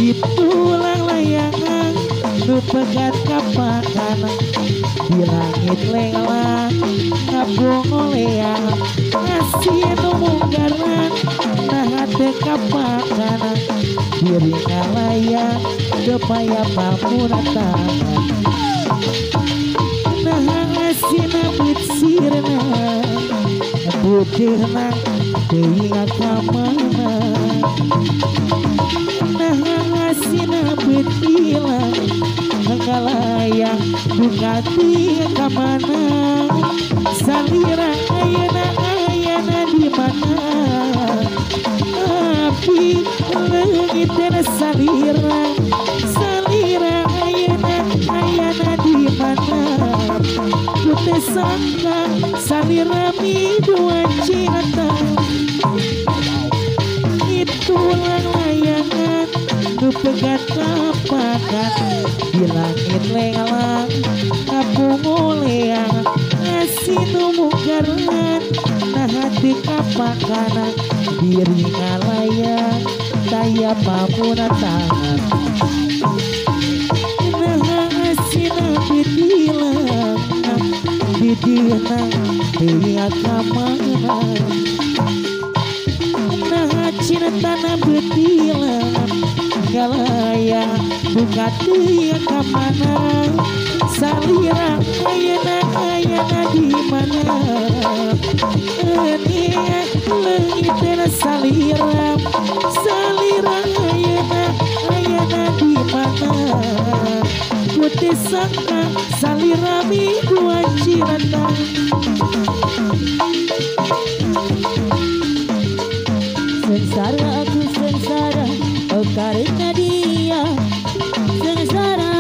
Itulah layangan nu pegat kapakanan di langit lelang ngabung oleang ngasih nu munggaran nah hate kapakanan diri ngalayang depaya pamuratan nah ngasih nabit sirna putihna deui ngakamana nah ngasih nabit ilang ngalayang Bugatti kamana salira ayana di mana api leungit salira ayana di mana putih sangka salira mi dua cinta itulah layangan nu pegat kapakanan di langit lelang kabung oleang ngasih nu munggaran nah hati kapakanan diri ngalayang daya pamuratan nah ngasih nabi dilang didina deui akamana nah cinta nabi dilang galaya buka dia kamana salira ayana di mana dia leungit salira ayana di mana putih sangka salira mi dua cinta sengsara aku sengsara oh karena dia sengsara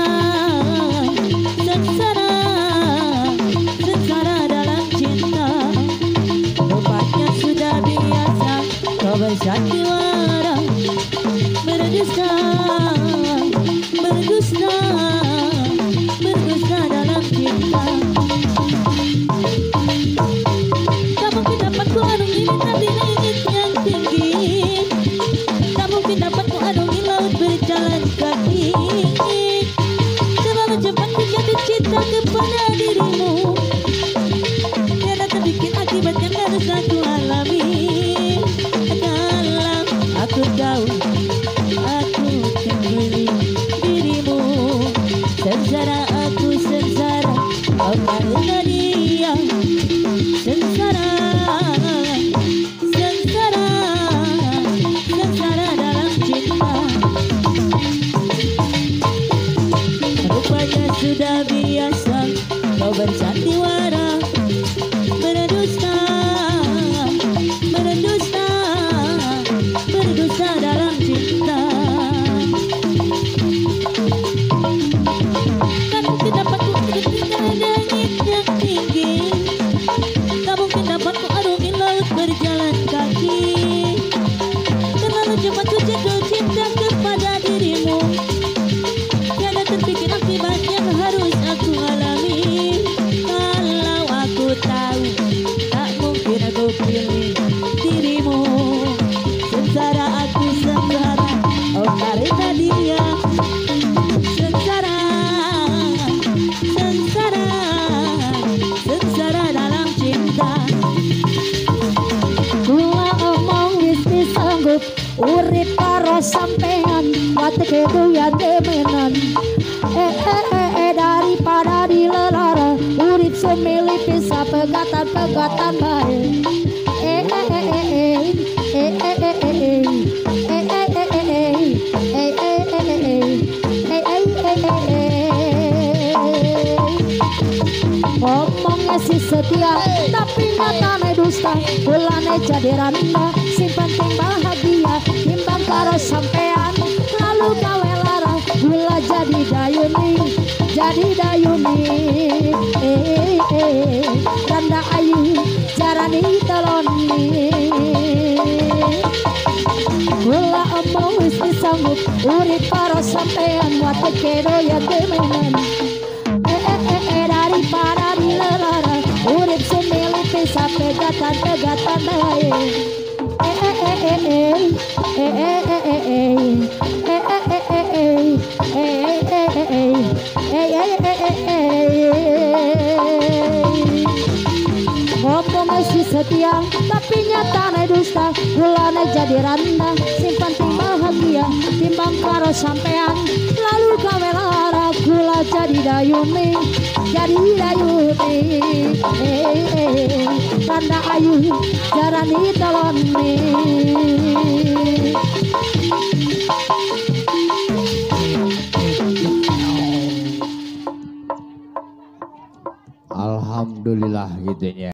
dalam cinta rupanya sudah biasa kau bersandiwara berdusta dalam cinta tak mungkin dapat ku arungi di langit yang tinggi tak mungkin dapat ku arungi laut berjalan kaki terlalu cepat ku jatuh cinta kepada dirimu tiada terbikin akibat yang harus aku alami dalam aku tahu aku kembali dirimu sengsara aku sengsara oh karena dia sengsara dalam cinta rupanya sudah biasa kau bersandiwara berdusta dalam cinta tak mungkin dapat ku ketika langit yang tinggi tak mungkin dapat ku arungi laut berjalan kaki terlalu cepat ku jatuh cinta kepada dirimu tiada terpikir akibat yang harus aku alami kalau aku tahu tak mungkin aku pilih dirimu sengsara aku sengsara oh karena dia sengsara dalam cinta kula omong wis disanggup urip karo sampean wate kedoyan demenan daripada dilelara urip semilih pisah pegatan bae ngomongnya si setia tapi nyatane dusta bulane jadi randa sing penting bahagia timbang karo sampean lalu gawe lara gula jadi dayuni randa ayu jarani teloni gula omong wis disambut urip karo sampean wate kedo ya demenan daripada dilelara urip semilih pisah pegatan bae Ngomongnya si setia tapi nyatane dusta, gulane jadi rendah simpan ting bahagia timbang karo sampean. Lalu gawe lara gula jadi dayuni tanda ayu jarani taloni. Alhamdulillah gitu ya.